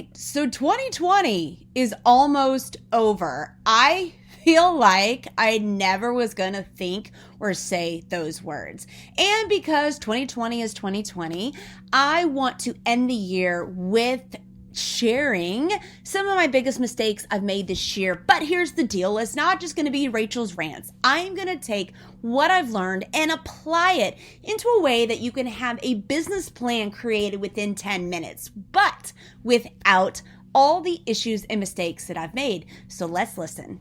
right. So 2020 is almost over. I feel like I never was going to think or say those words. And because 2020 is 2020, I want to end the year with sharing some of my biggest mistakes I've made this year. But here's the deal. It's not just going to be Rachel's rants. I'm going to take what I've learned and apply it into a way that you can have a business plan created within 10 minutes, but without all the issues and mistakes that I've made. So let's listen.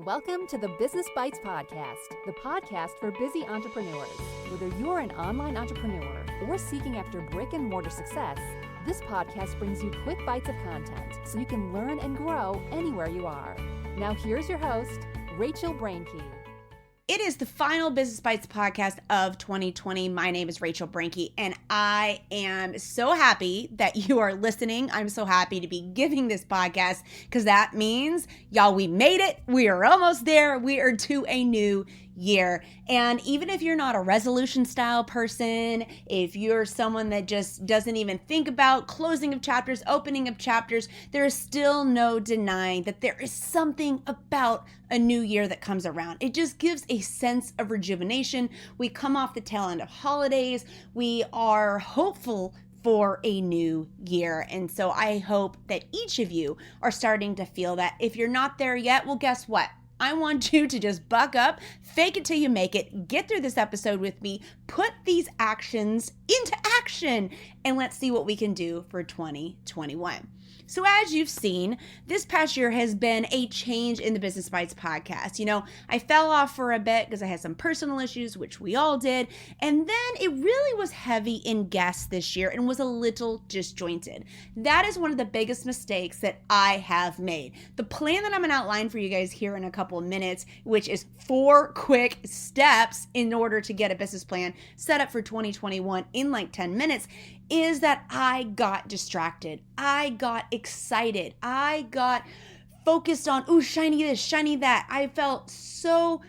Welcome to the Business Bites Podcast, the podcast for busy entrepreneurs. Whether you're an online entrepreneur or seeking after brick and mortar success, this podcast brings you quick bites of content so you can learn and grow anywhere you are. Now here's your host, Rachel Brainke. It is the final Business Bites podcast of 2020. My name is Rachel Brainke, and I am so happy that you are listening. I'm so happy to be giving this podcast because that means, y'all, we made it. We are almost there. We are to a new year. And even if you're not a resolution style person, if you're someone that just doesn't even think about closing of chapters, opening of chapters, there is still no denying that there is something about a new year that comes around. It just gives a sense of rejuvenation. We come off the tail end of holidays. We are hopeful for a new year. And so I hope that each of you are starting to feel that. If you're not there yet, well, guess what? I want you to just buck up, fake it till you make it, get through this episode with me, put these actions into action, and let's see what we can do for 2021. So as you've seen, this past year has been a change in the Business Bites podcast. You know, I fell off for a bit because I had some personal issues, which we all did. And then it really was heavy in guests this year and was a little disjointed. That is one of the biggest mistakes that I have made. The plan that I'm going to outline for you guys here in a couple of minutes, which is 4 quick steps in order to get a business plan set up for 2021 in like 10 minutes, is that I got distracted. I got excited. I got focused on, ooh, shiny this, shiny that. I felt so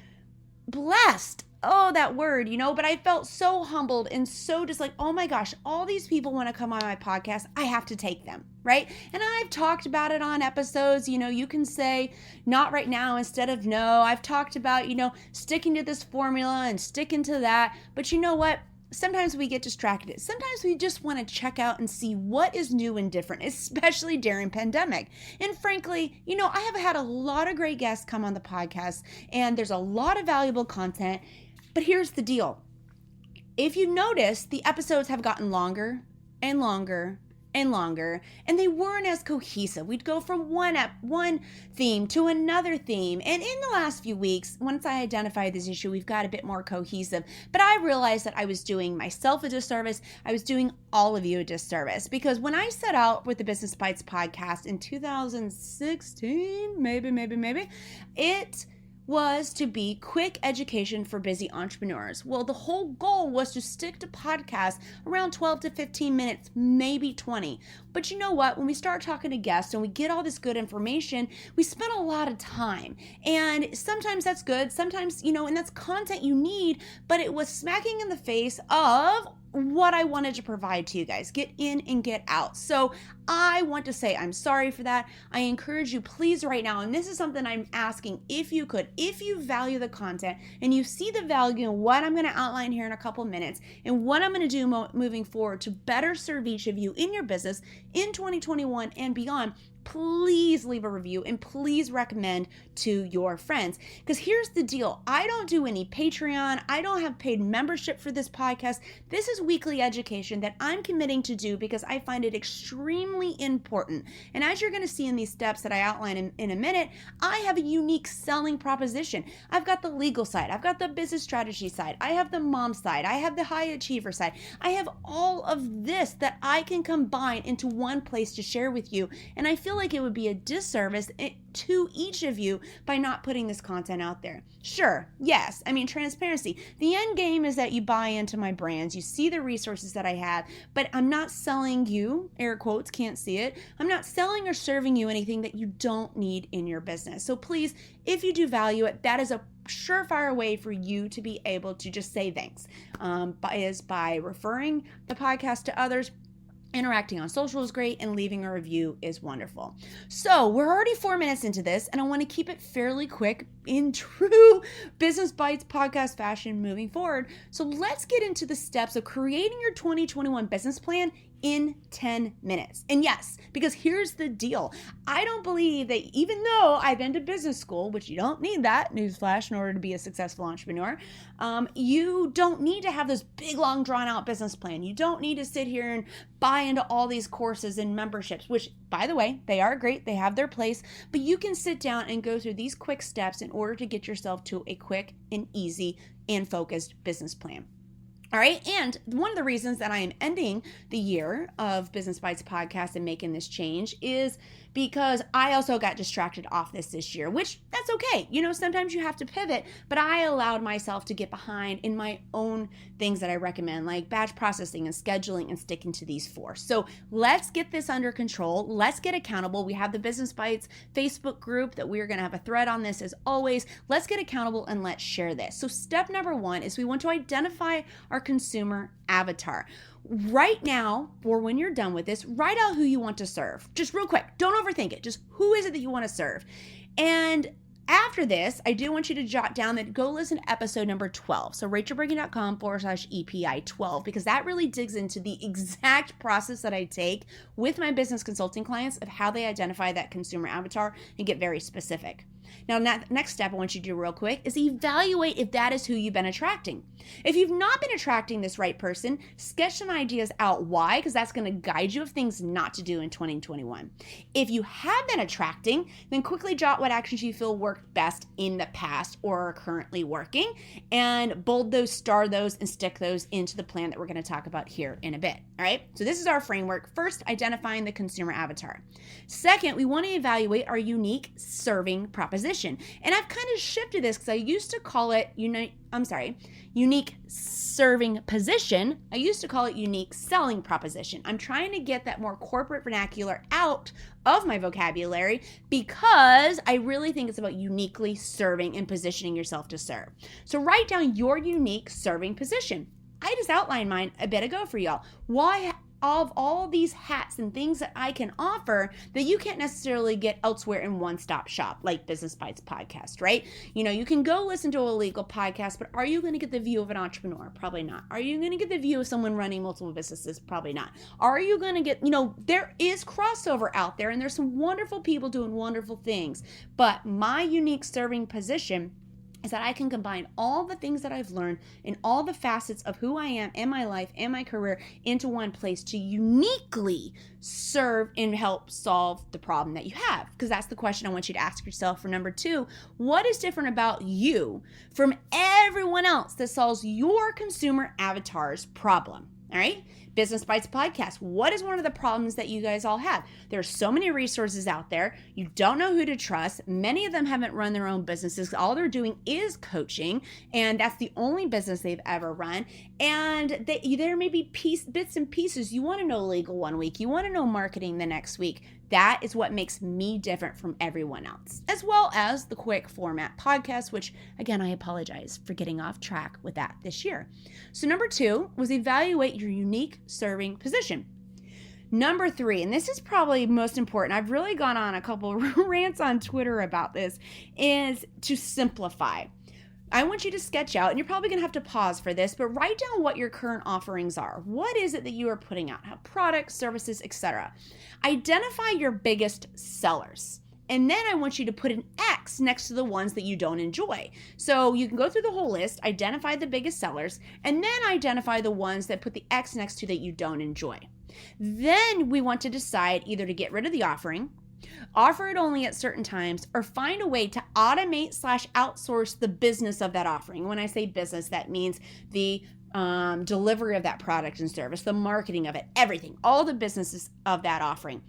blessed. Oh, that word, but I felt so humbled and so just like, oh my gosh, all these people want to come on my podcast. I have to take them, right? And I've talked about it on episodes. You can say not right now instead of no. I've talked about, sticking to this formula and sticking to that. But you know what? Sometimes we get distracted. Sometimes we just want to check out and see what is new and different, especially during pandemic. And frankly, I have had a lot of great guests come on the podcast and there's a lot of valuable content. But here's the deal. If you notice, the episodes have gotten longer and longer and longer, and they weren't as cohesive. We'd go from one theme to another theme. And in the last few weeks, once I identified this issue, we've got a bit more cohesive. But I realized that I was doing myself a disservice. I was doing all of you a disservice, because when I set out with the Business Bites podcast in 2016, maybe, it was to be quick education for busy entrepreneurs. Well, the whole goal was to stick to podcasts around 12 to 15 minutes, maybe 20. But you know what? When we start talking to guests and we get all this good information, we spend a lot of time. And sometimes that's good. Sometimes, and that's content you need, but it was smacking in the face of what I wanted to provide to you guys. Get in and get out. So I want to say I'm sorry for that. I encourage you, please, right now, and this is something I'm asking, if you value the content and you see the value in what I'm going to outline here in a couple minutes and what I'm going to do moving forward to better serve each of you in your business in 2021 and beyond, please leave a review and please recommend to your friends. Because here's the deal. I don't do any Patreon. I don't have paid membership for this podcast. This is weekly education that I'm committing to do because I find it extremely important. And as you're going to see in these steps that I outline in a minute, I have a unique selling proposition. I've got the legal side. I've got the business strategy side. I have the mom side. I have the high achiever side. I have all of this that I can combine into one place to share with you. And I feel like it would be a disservice to each of you by not putting this content out there. Sure, yes, transparency. The end game is that you buy into my brands, you see the resources that I have, but I'm not selling you, air quotes, can't see it. I'm not selling or serving you anything that you don't need in your business. So please, if you do value it, that is a surefire way for you to be able to just say thanks, by referring the podcast to others Interacting on social is great, and leaving a review is wonderful. So we're already 4 minutes into this, and I want to keep it fairly quick in true Business Bites podcast fashion moving forward. So let's get into the steps of creating your 2021 business plan in 10 minutes. And yes, because here's the deal. I don't believe that even though I've been to business school, which you don't need that, newsflash, in order to be a successful entrepreneur, you don't need to have this big, long, drawn out business plan. You don't need to sit here and buy into all these courses and memberships, which, by the way, they are great. They have their place, but you can sit down and go through these quick steps in order to get yourself to a quick and easy and focused business plan. All right. And one of the reasons that I am ending the year of Business Bites podcast and making this change is because I also got distracted off this year, which that's okay. You know, sometimes you have to pivot, but I allowed myself to get behind in my own things that I recommend, like batch processing and scheduling, and sticking to these 4. So let's get this under control. Let's get accountable. We have the Business Bites Facebook group that we're going to have a thread on this as always. Let's get accountable and let's share this. So step number 1 is we want to identify our consumer avatar. Right now, or when you're done with this, write out who you want to serve. Just real quick. Don't overthink it. Just who is it that you want to serve? And after this, I do want you to jot down that go listen to episode number 12. So rachelbrinking.com/EPI 12, because that really digs into the exact process that I take with my business consulting clients of how they identify that consumer avatar and get very specific. Now, next step I want you to do real quick is evaluate if that is who you've been attracting. If you've not been attracting this right person, sketch some ideas out why, because that's going to guide you of things not to do in 2021. If you have been attracting, then quickly jot what actions you feel worked best in the past or are currently working, and bold those, star those, and stick those into the plan that we're going to talk about here in a bit. All right. So this is our framework. First, identifying the consumer avatar. Second, we want to evaluate our unique serving proposition. And I've kind of shifted this because I used to call it unique serving position. I used to call it unique selling proposition. I'm trying to get that more corporate vernacular out of my vocabulary because I really think it's about uniquely serving and positioning yourself to serve. So write down your unique serving position. I just outlined mine a bit ago for y'all. Why of all these hats and things that I can offer that you can't necessarily get elsewhere in one-stop shop, like Business Bites podcast, right? You know, you can go listen to a legal podcast, but are you going to get the view of an entrepreneur? Probably not. Are you going to get the view of someone running multiple businesses? Probably not. Are you going to get, there is crossover out there and there's some wonderful people doing wonderful things, but my unique serving position is that I can combine all the things that I've learned in all the facets of who I am in my life and my career into one place to uniquely serve and help solve the problem that you have. Because that's the question I want you to ask yourself for number 2. What is different about you from everyone else that solves your consumer avatar's problem? All right. Business Bites podcast. What is one of the problems that you guys all have? There's so many resources out there. You don't know who to trust. Many of them haven't run their own businesses. All they're doing is coaching, and that's the only business they've ever run. And there may be bits and pieces. You want to know legal one week. You want to know marketing the next week. That is what makes me different from everyone else, as well as the quick format podcast, which, again, I apologize for getting off track with that this year. So number 2 was evaluate your unique serving position. Number 3, and this is probably most important, I've really gone on a couple rants on Twitter about this, is to simplify. I want you to sketch out, and you're probably going to have to pause for this, but write down what your current offerings are. What is it that you are putting out? Products, services, etc. Identify your biggest sellers. And then I want you to put an X next to the ones that you don't enjoy. So you can go through the whole list, identify the biggest sellers, and then identify the ones that put the X next to that you don't enjoy. Then we want to decide either to get rid of the offering, offer it only at certain times, or find a way to automate/outsource the business of that offering. When I say business, that means the delivery of that product and service, the marketing of it, everything, all the businesses of that offering.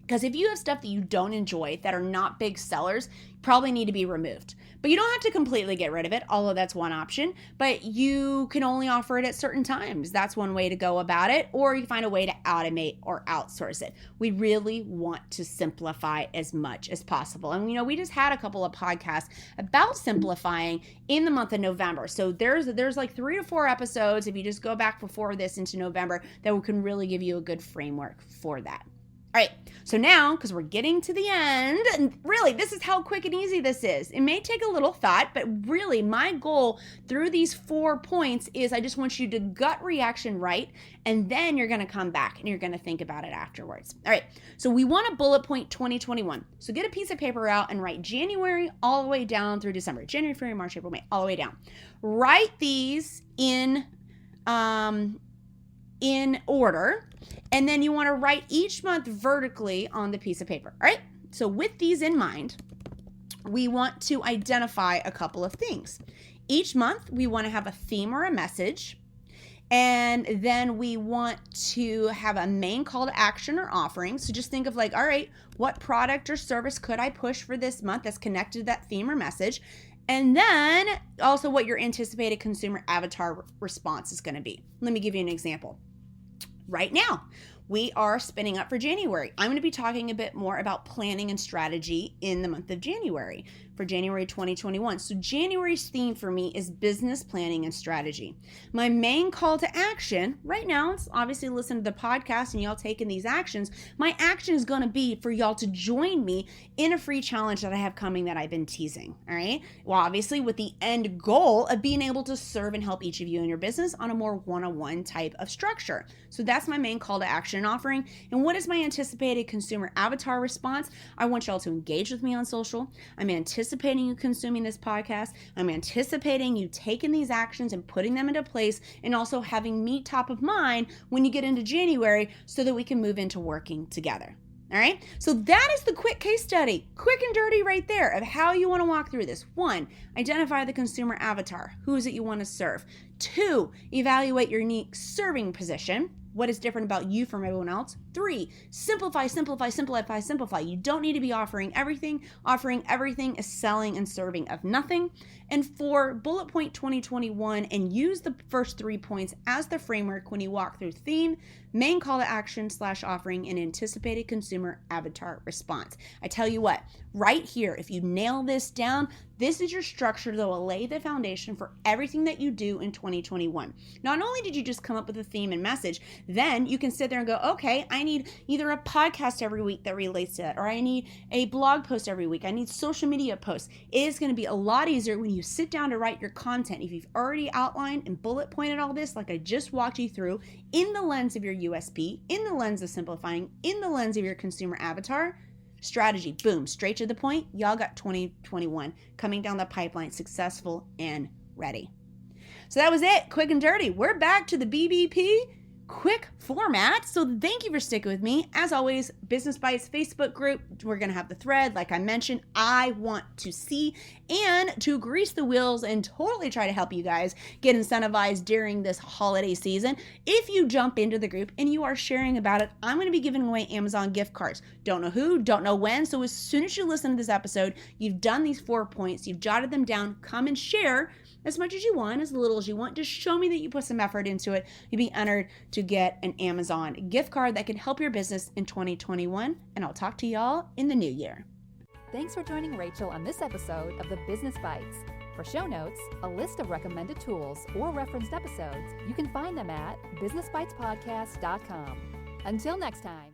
Because if you have stuff that you don't enjoy that are not big sellers, probably need to be removed. But you don't have to completely get rid of it, although that's one option. But you can only offer it at certain times. That's one way to go about it. Or you find a way to automate or outsource it. We really want to simplify as much as possible. And we just had a couple of podcasts about simplifying in the month of November. So there's like 3 to 4 episodes, if you just go back before this into November, that can really give you a good framework for that. All right, so now, because we're getting to the end, and really, this is how quick and easy this is. It may take a little thought, but really, my goal through these 4 points is I just want you to gut reaction right, and then you're going to come back and you're going to think about it afterwards. All right, so we want to bullet point 2021. So get a piece of paper out and write January all the way down through December. January, February, March, April, May, all the way down. Write these in order. And then you want to write each month vertically on the piece of paper. All right. So with these in mind, we want to identify a couple of things. Each month, we want to have a theme or a message. And then we want to have a main call to action or offering. So just think of like, all right, what product or service could I push for this month that's connected to that theme or message? And then also what your anticipated consumer avatar response is going to be. Let me give you an example. Right now, we are spinning up for January. I'm going to be talking a bit more about planning and strategy in the month of January for January 2021. So January's theme for me is business planning and strategy. My main call to action right now is obviously listen to the podcast and y'all taking these actions. My action is going to be for y'all to join me in a free challenge that I have coming that I've been teasing. All right. Well, obviously with the end goal of being able to serve and help each of you in your business on a more one-on-one type of structure. So that's my main call to action offering. And what is my anticipated consumer avatar response? I want y'all to engage with me on social. I'm anticipating you consuming this podcast. I'm anticipating you taking these actions and putting them into place, and also having me top of mind when you get into January so that we can move into working together. All right. So that is the quick case study, quick and dirty right there, of how you want to walk through this. 1, identify the consumer avatar. Who is it you want to serve? 2, evaluate your unique serving position. What is different about you from everyone else? 3, simplify, simplify, simplify, simplify. You don't need to be offering everything. Offering everything is selling and serving of nothing. And 4, bullet point 2021, and use the first 3 points as the framework when you walk through theme, main call to action / offering, and anticipated consumer avatar response. I tell you what, right here, if you nail this down, this is your structure that will lay the foundation for everything that you do in 2021. Not only did you just come up with a theme and message, then you can sit there and go, okay, I need either a podcast every week that relates to that, or I need a blog post every week. I need social media posts. It is going to be a lot easier when you sit down to write your content. If you've already outlined and bullet pointed all this, like I just walked you through, in the lens of your USP, in the lens of simplifying, in the lens of your consumer avatar, strategy, boom, straight to the point. Y'all got 2021 coming down the pipeline, successful and ready. So that was it, quick and dirty. We're back to the BBP quick format. So thank you for sticking with me. As always, Business Bites Facebook group. We're going to have the thread. Like I mentioned, I want to see and to grease the wheels and totally try to help you guys get incentivized during this holiday season. If you jump into the group and you are sharing about it, I'm going to be giving away Amazon gift cards. Don't know who, don't know when. So as soon as you listen to this episode, you've done these 4 points, you've jotted them down, come and share as much as you want, as little as you want. Just show me that you put some effort into it. You'll be honored to get an Amazon gift card that can help your business in 2021. And I'll talk to y'all in the new year. Thanks for joining Rachel on this episode of the Business Bites. For show notes, a list of recommended tools, or referenced episodes, you can find them at businessbitespodcast.com. Until next time.